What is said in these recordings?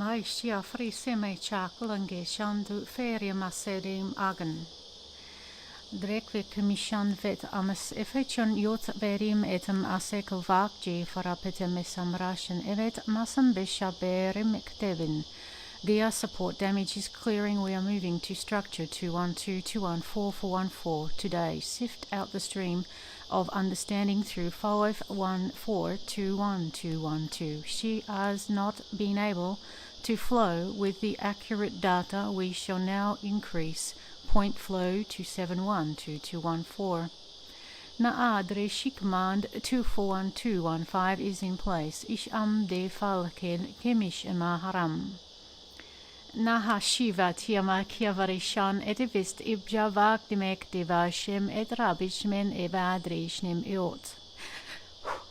maistia friseme chakulange shandu ferium asedim agen. Drekve commission vet amas efechon yot verim etam asekel vakji farapetem esamrashen evet masam beshaberim ektevin. Gia support damage is clearing. We are moving to structure 212-214-414 today. Sift out the stream of understanding through 514-21212. She has not been able to flow with the accurate data. We shall now increase point flow to 712-214. Naadre Shikmand 241215 is in place. Isham de Falken Kemish Maharam. Naha Shiva Tiama Kiavarishan etivist Ibjavak Dimek Devashim et Rabishmen Evadrishnim Iot.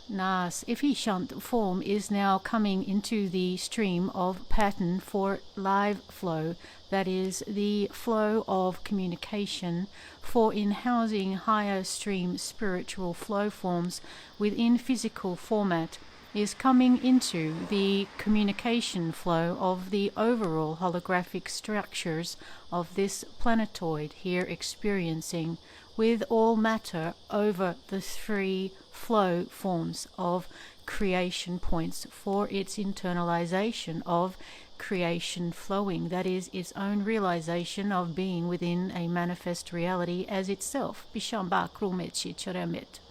Nas efficient form is now coming into the stream of pattern for live flow, that is, the flow of communication for in housing higher stream spiritual flow forms within physical format is coming into the communication flow of the overall holographic structures of this planetoid here experiencing with all matter over the three flow forms of creation points for its internalization of creation flowing, that is, its own realization of being within a manifest reality as itself. Bishamba Krumechi Cheremit.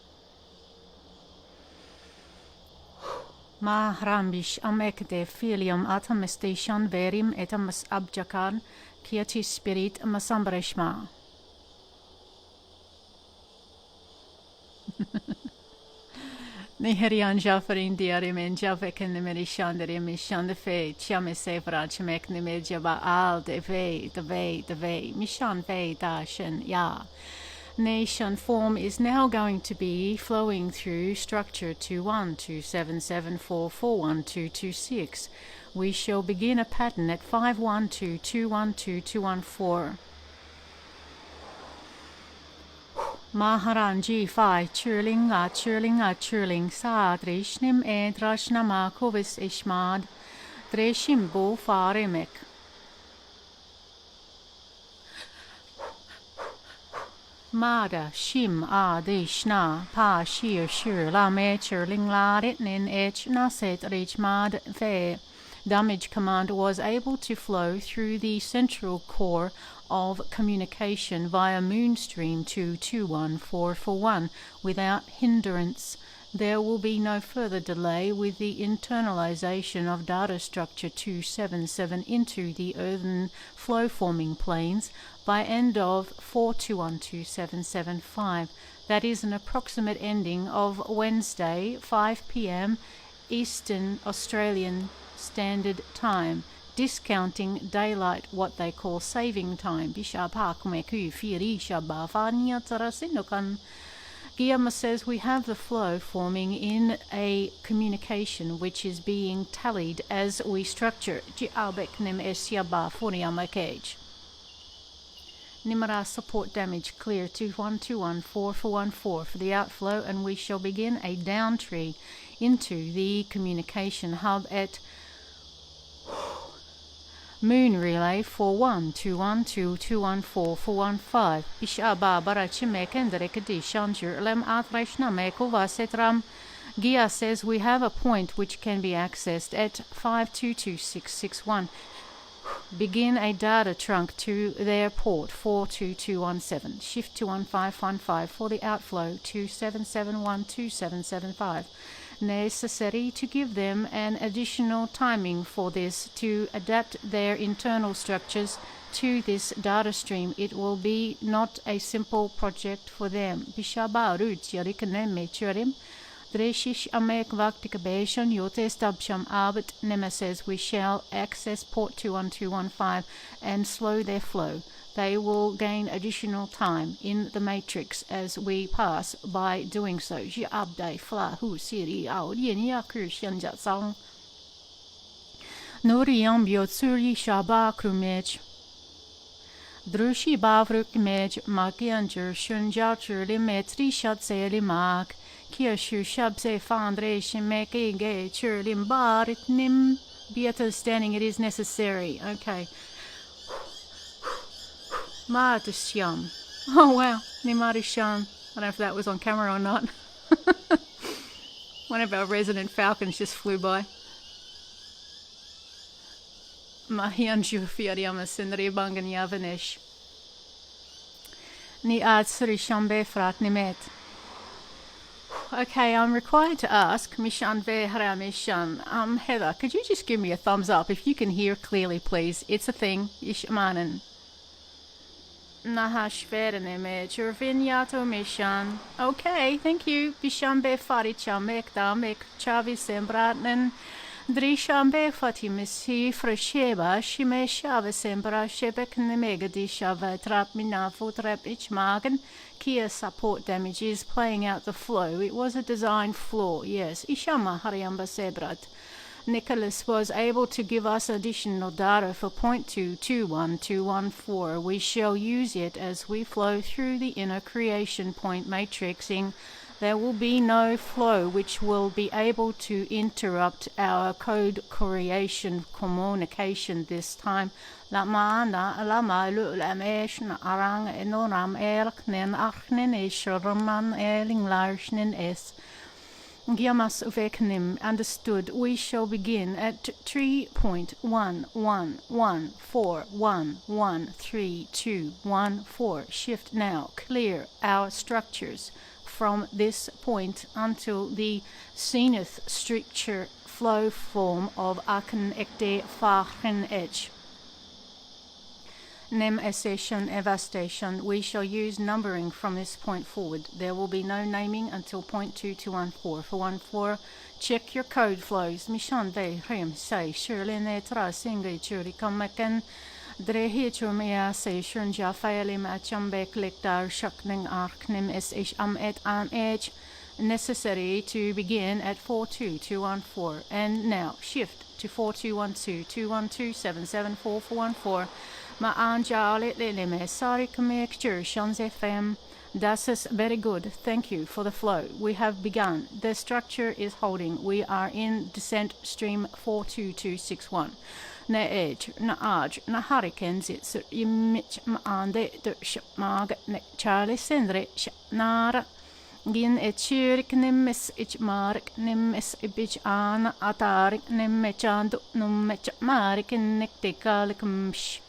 Ma rambish amekde filium atamestation verim etamas abjakan kiati spirit masambreshma. Niherian Jafarin diarim en Javeken the Merishandarim Mishan the Fe, Chame Sevra, Chamek the Medjaba al de Ve, the Ve, Mishan Ve da Shen Ya. Nation form is now going to be flowing through structure 212774412226. We shall begin a pattern at 512212214. Maharanji Phi churling sa drishnim e drashnama kovis ishmad dreshim bo farimek. Mada shim a dishna pa shir la me churling la ritnin h naset rich mad fe. Damage command was able to flow through the central core of communication via Moonstream 221441 without hindrance. There will be no further delay with the internalization of data structure 277 into the earthen flow forming planes by end of 42127775. That is an approximate ending of Wednesday, 5 p.m. Eastern Australian Standard Time, discounting daylight, what they call saving time. Guillermo says we have the flow forming in a communication which is being tallied as we structure. Nimara support damage clear 21214 for the outflow, and we shall begin a down tree into the communication hub at Moon Relay 412122144115. Ishaba barachimekendrekadi shanjur lem atreshna mekova setram. Gia says we have a point which can be accessed at 522661. Begin a data trunk to their port 42217. Shift to 1515 for the outflow 27712775. Necessary to give them an additional timing for this to adapt their internal structures to this data stream. It will be not a simple project for them. Dreshish amek vaktikabation yotestabsham abit nemesis. We shall access port 21215 and slow their flow. They will gain additional time in the matrix as we pass by doing so. Nuriam biotsuri shaba krumej. Drushi bavruk mej makianjur shunjachur limetri shatseli mak. Kiashu shabse fandre shimeke ge churlim barit nim be understanding it is necessary. Okay. Mardusham. Oh wow, ni Mardusham. I don't know if that was on camera or not. One of our resident falcons just flew by. Mahianju fiariamas in Ribangan Yavanish. Ni adsuri shambe frat nimet. Okay, I'm required to ask, Mishan ve haramishan. Heather, could you just give me a thumbs up if you can hear clearly, please? It's a thing. Ishmanan. Nahash vereneme churvinyato mishan. Okay, thank you. Bishambe farichamek damek chavi sembratnen. Drishambe fatimisi fresheba shime shava sembra shebek nemegadi shava trap minafu trap ichmagan. Kia support damages playing out the flow. It was a design flaw, yes. Ishama hariamba sebrat. Nicholas was able to give us additional data for 0.221214. We shall use it as we flow through the inner creation point matrixing. There will be no flow which will be able to interrupt our code creation communication this time. La maana la malu la mesh na arang enoram erknen achnen ishraman erling larshnen es. Giamas uveknim understood. We shall begin at 3.1114113214. Shift now. Clear our structures from this point until the zenith structure flow form of Aken Ekde Fachen Edge. Nem Essation Evastation. We shall use numbering from this point forward. There will be no naming until 0.2214. For 14, check your code flows. Mishan ve rim say surely netra single churi kamaken. Drehitur mea say shun jafaeli machambe klikdar shakning arknim sh et am edge. Necessary to begin at 42214. And now shift to 421221277414. Ma'anjale leleme sorry mixture shans FM. Das is very good. Thank you for the flow. We have begun. The structure is holding. We are in descent stream 42261. Na edge, na arj, na hurricanes, it's image ma'ande der shmag ne Charlie Sendre nara. Gin et churik nimmis ich mark nimmis ibich an atarik nimmechand nummech marik nektikalikumsh.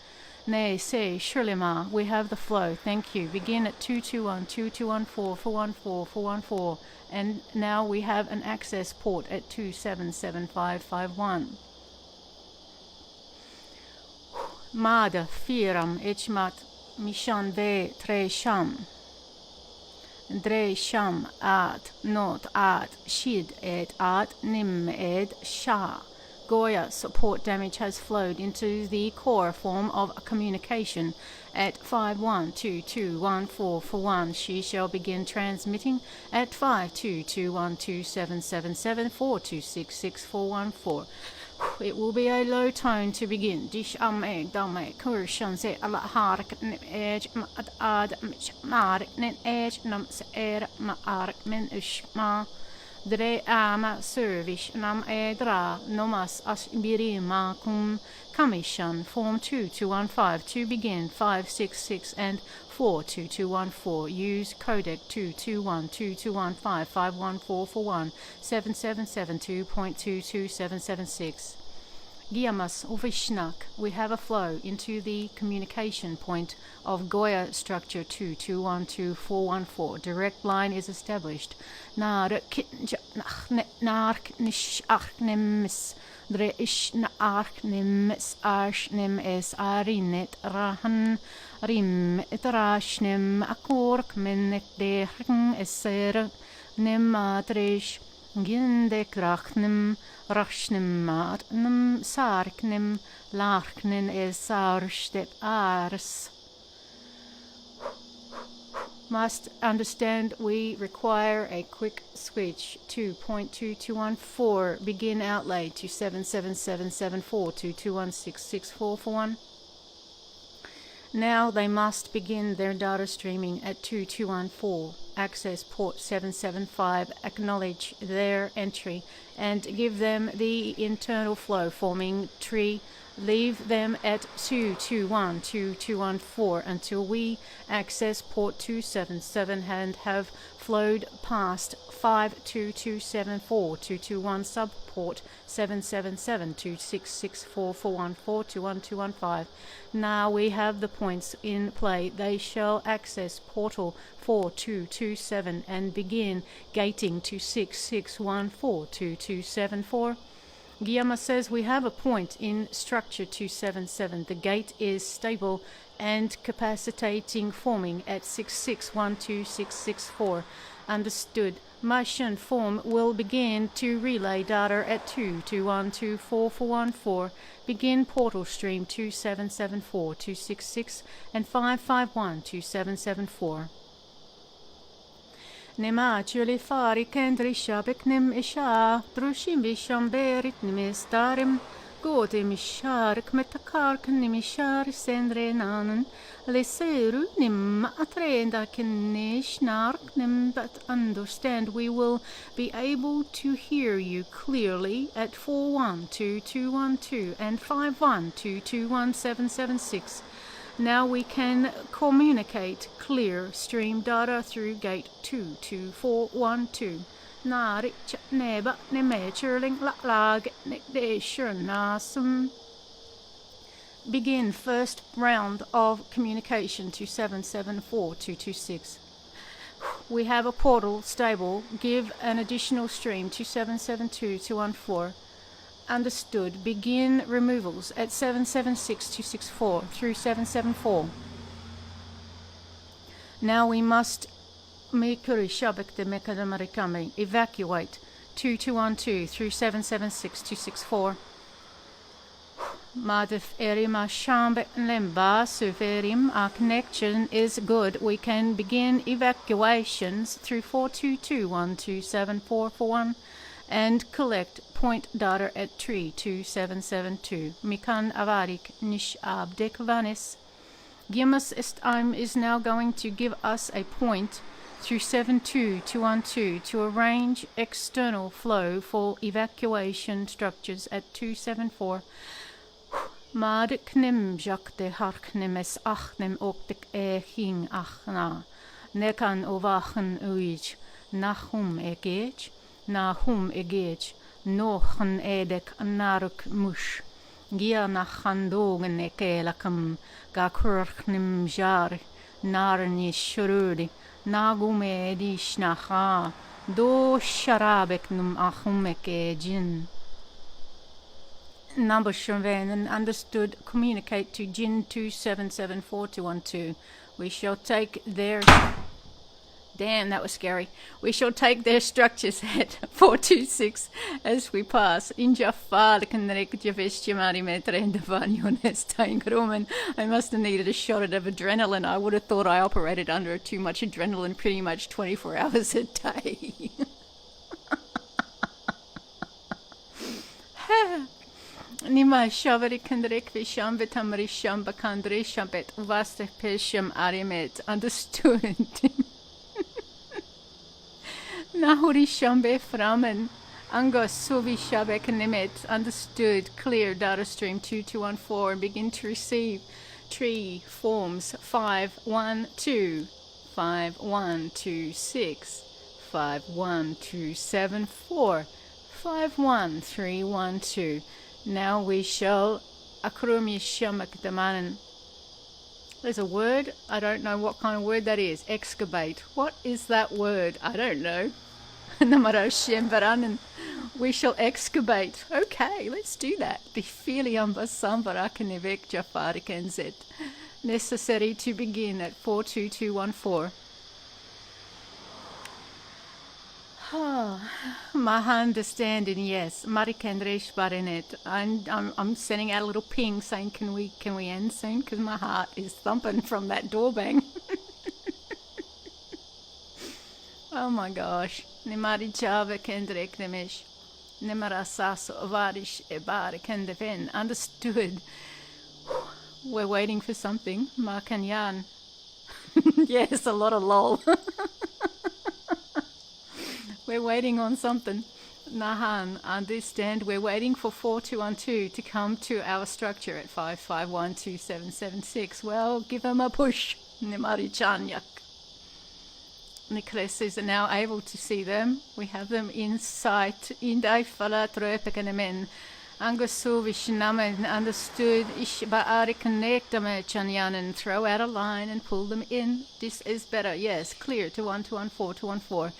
Nay, say, surely ma, we have the flow. Thank you. Begin at 2212214 414 and now we have an access port at 277551. Mada firam ichmat mishan ve tre sham. Dre sham at not at shid et at nim ed sha. Goya support damage has flowed into the core form of communication at 512214 for 1. She shall begin transmitting at 52127774266414. It will be a low tone to begin. Dish dame kurshan se ala hark edge ad mar edge nam se maar men ushma. Dre ama servish nam edra nomas as birima kum commission form 2215 to begin 566 and 42214. Use codec 2212215514441 7772.22776. Giamas Ovishnak, we have a flow into the communication point of Goya structure 2212414. Direct line is established. Nark nish achnemis dre ish na achnemis ashnem es arinet rahan rim etrashnem akork menek de eser nem atrish ginde krachnem rachnem matnem sarknem larknen es sarstep ars. Must understand we require a quick switch. 2.2214 begin outlay to 7777422166441. Now they must begin their data streaming at 2214. access port 775, acknowledge their entry, and give them the internal flow forming tree. Leave them at 221, 2214 until we access port 277 and have flowed past 52274, 221 subport 777, 2664, 414, 21215. Now we have the points in play. They shall access portal 4227 and begin gating to 6614, 2274. Guillermo says we have a point in structure 277. The gate is stable and capacitating, forming at 6612664. Understood. Motion form will begin to relay data at 2212414. Begin portal stream 2774, 266 and 551 2774. Nema chuli fari kendri shabek nim isha drushim bisham berit nimistarim gotim ishark metakark nimishar sendre nanen leseru nim atrenda kenish nark nim, but understand we will be able to hear you clearly at 412212 and 512217776. Now we can communicate clear stream data through gate 22412. Nari neba neme churling lag nasum. Begin first round of communication to 774226. We have a portal stable. Give an additional stream to 772214. Understood. Begin removals at 776264 through 774. Now we must evacuate 2212 through 776264. Madif erima shambe lemba suverim. Our connection is good. We can begin evacuations through 422127441 and collect point data at tree 2772. Mikan avarik nish abdek vanis. Gimas Estheim is now going to give us a point through 72212 to arrange external flow for evacuation structures at 274. Madiknim jakte harknemes achnem oktik hing achna. Nekan ovachen uij. Nahum egej. Nahum egej. Nochen edek naruk mush. Gia nachandogen ekelakam. Gakurknim jar. Narni shurudi. Nagume edishnacha. Do sharabeknum achumeke jin. Number Shraven and understood. Communicate to Jin 2774212. We shall take their. Damn, that was scary. We shall take their structures at 426 as we pass. In Jafar, I must have needed a shot of adrenaline. I would have thought I operated under too much adrenaline pretty much 24 hours a day. Nima shaveri kendrek visham betamrisham bakandre shambet vaste pesham arimet. Understood. Nahuri shambe framen. Angos suvi shabek nimet. Understood. Clear data stream 2214 and begin to receive tree forms 512, 5126, 51274, 51312. Now we shall akrumi shamak damanan. There's a word. I don't know what kind of word that is. Excavate. What is that word? I don't know. We shall excavate. Okay, let's do that. Necessary to begin at 42214. My understanding, yes. Marikendresh Barinet. I'm sending out a little ping saying, can we end soon? Because my heart is thumping from that door bang. Oh my gosh. Nimari Java Kendrek Nemish. Nimarasas Varish Ebar Kendeven. Understood. We're waiting for something. Markanyan. Yes, a lot of lol. We're waiting on something. Nahan, understand, we're waiting for 4212 to come to our structure at 55127776. Well, give them a push. Nimari Chanyak. Nicholas is now able to see them. We have them in sight. Indai fala troepekanemen. Angusuvishnam understood. Ishbaari connect them Chanyanan. Throw out a line and pull them in. This is better. Yes, clear to 1214 214.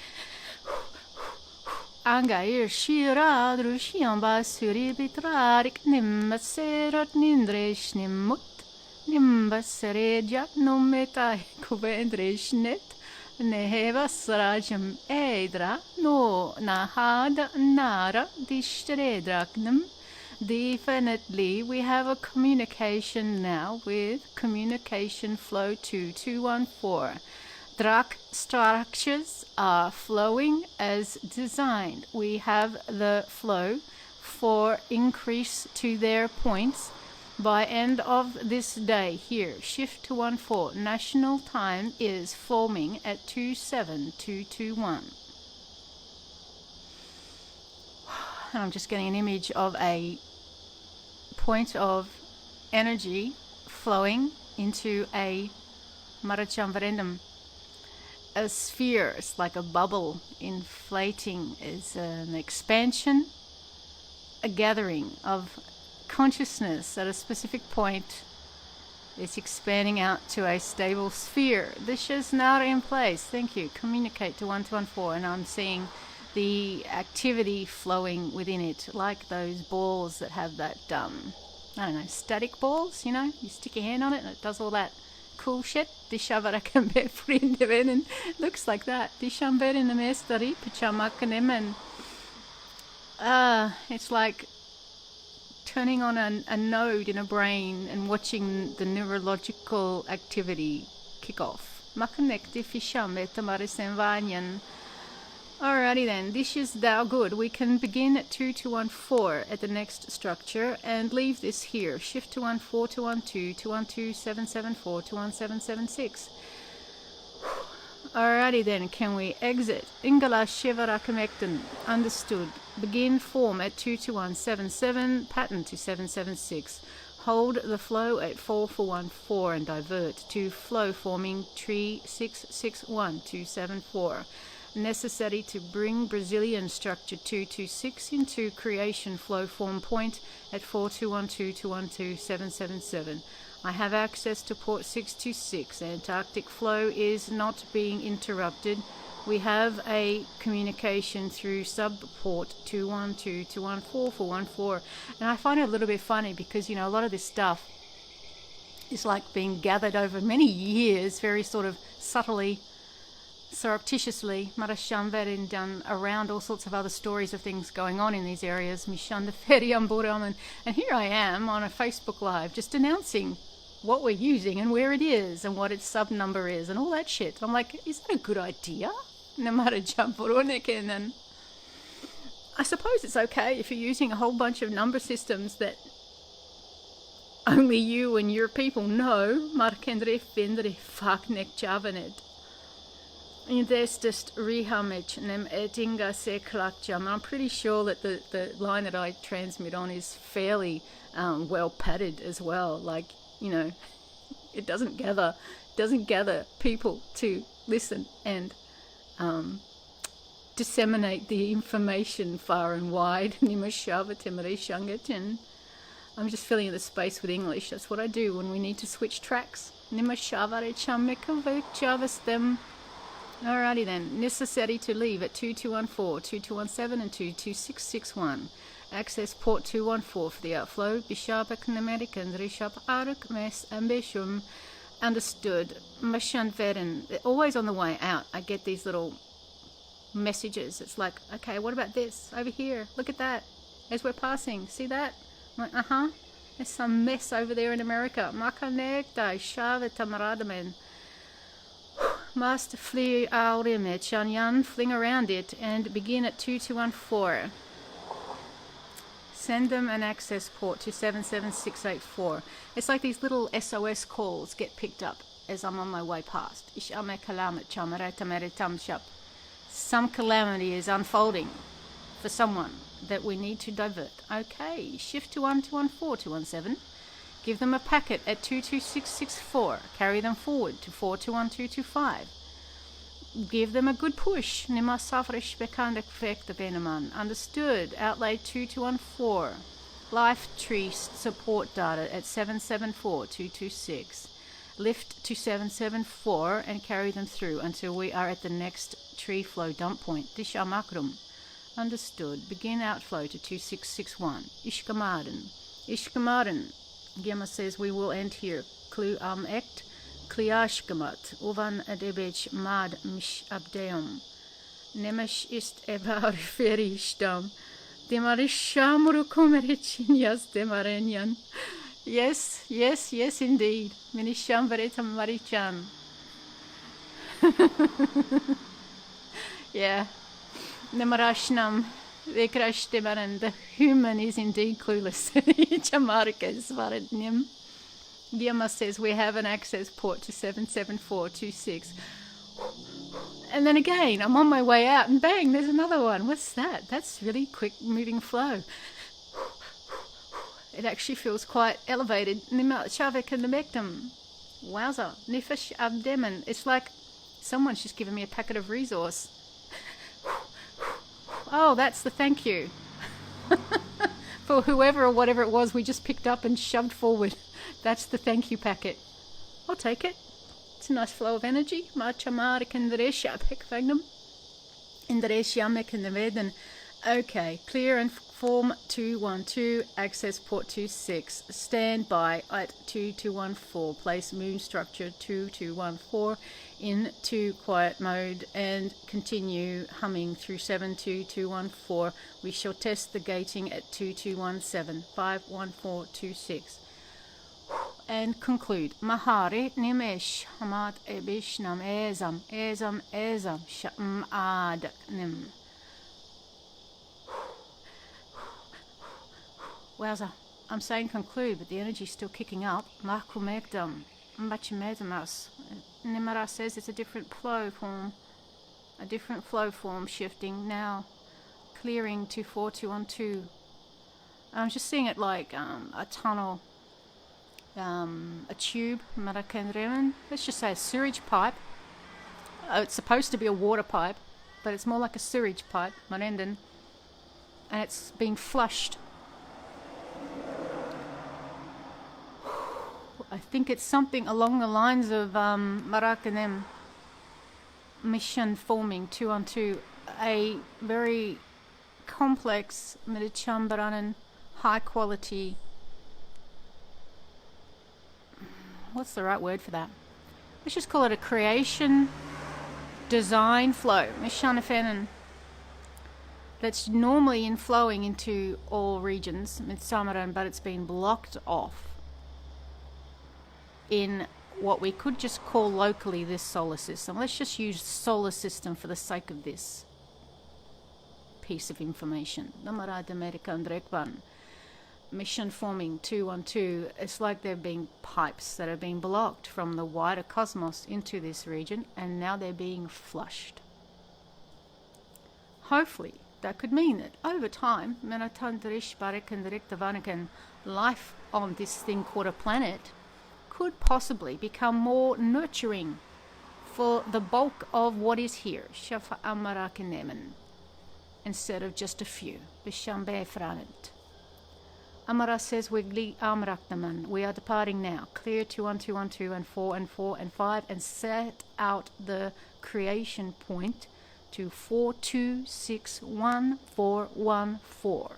Angair shira drushiamba suribitrak nimbaserat nindresh nimut nimbaseredja nometa kuvendreshnet. Nehevasrajam edra no nahada nara distredraknam. Definitely we have a communication now with communication flow 2214. Drak structures are flowing as designed. We have the flow for increase to their points by end of this day here. Shift to 14. National time is forming at 27221. And I'm just getting an image of a point of energy flowing into a Marachamvarendam. A sphere, it's like a bubble inflating, is an expansion, a gathering of consciousness at a specific point. It's expanding out to a stable sphere. This is now in place. Thank you. Communicate to 1214, and I'm seeing the activity flowing within it, like those balls that have that, I don't know, static balls, you know? You stick your hand on it and it does all that cool shit. Looks like that. It's like turning on a node in a brain and watching the neurological activity kick off. Alrighty then, this is now good. We can begin at 2214 at the next structure and leave this here. Shift to 14, 212, 212, 774, 21776. Alrighty then, can we exit? Ingala Shivarakamektan, understood. Begin form at 22177, pattern to 776. Hold the flow at 4414 and divert to flow forming tree 661 274. Necessary to bring Brazilian structure 226 into creation flow form point at 4212 212 777. I have access to port 626. Antarctic flow is not being interrupted. We have a communication through sub-port 212 214 414. And I find it a little bit funny because, you know, a lot of this stuff is like being gathered over many years, very sort of subtly, surreptitiously, Marashamverin done around all sorts of other stories of things going on in these areas. And here I am on a Facebook Live just announcing what we're using and where it is and what its sub number is and all that shit. I'm like, is that a good idea? I suppose it's okay if you're using a whole bunch of number systems that only you and your people know. I'm pretty sure that the line that I transmit on is fairly well padded as well. Like, you know, it doesn't gather people to listen and disseminate the information far and wide. I'm just filling in the space with English. That's what I do when we need to switch tracks. Alrighty then, necessary to leave at 2214, 2217 and 22661. Access port 214 for the outflow. Bishop American, Rishap Arak, Mes, Ambishum. Understood. Mashanveren. Always on the way out, I get these little messages. It's like, okay, what about this? Over here, look at that. As we're passing, see that? I'm like, there's some mess over there in America. Makanekta, Shavetamradamen. Must flee Aurime, Chanyan, fling around it, and begin at 2214. Send them an access port to 77684. It's like these little SOS calls get picked up as I'm on my way past. Some calamity is unfolding for someone that we need to divert. Okay, shift to 1214, 217. Give them a packet at 22664. Carry them forward to 421225. Give them a good push. Understood. Outlay 2214. Life tree support data at 774226. Lift to 774 and carry them through until we are at the next tree flow dump point. Dishamakrum. Understood. Begin outflow to 2661. Ishkamaden. Ishkamaden. Gemma says we will end here. Klu ekt. Kliashkamat. Uvan adebech mad mish abdeum. Nemesh ist evar ferishtam. Demarisham rukomerichinyas demarenyan. Yes, yes, yes, indeed. Minisham veretam marichan. Yeah. Nemarashnam. The human is indeed clueless. Guillermo says we have an access port to 77426. And then again, I'm on my way out and bang, there's another one. What's that? That's really quick moving flow. It actually feels quite elevated. Wowza. Nifish abdemen. It's like someone's just given me a packet of resource. Oh, that's the thank you. For whoever or whatever it was we just picked up and shoved forward. That's the thank you packet. I'll take it. It's a nice flow of energy. Okay, clear and form 212, access port 26. Stand by at 2214. Place moon structure 2214 into quiet mode and continue humming through 72214. We shall test the gating at 2217, 51426. And conclude. Mahari nimesh hamad ebishnam ezam sham ad nim. Wowza, I'm saying conclude, but the energy's still kicking up. Makumekdam, Mbachimetamas. Nimara says it's a different flow form. A different flow form shifting now. Clearing to 4212. I'm just seeing it like a tunnel, a tube, Marakandreman. Let's just say a sewage pipe. It's supposed to be a water pipe, but it's more like a sewage pipe, Marenden. And it's been flushed. I think it's something along the lines of Marakanem mission forming 2-on-2, a very complex Medichambranan high quality. What's the right word for that? Let's just call it a creation design flow. Mishanafenan. That's normally inflowing into all regions, Midsamaran, but it's been blocked off in what we could just call locally this solar system. Let's just use solar system for the sake of this piece of information. Mission forming 2-on-2. It's like there have been pipes that have been blocked from the wider cosmos into this region, and now they're being flushed. Hopefully, that could mean that over time, life on this thing called a planet could possibly become more nurturing for the bulk of what is here, instead of just a few. Amara says we are departing now. Clear 2-on-2-on-2 and 4-on-4 and 5 and set out the creation point to 4261-414.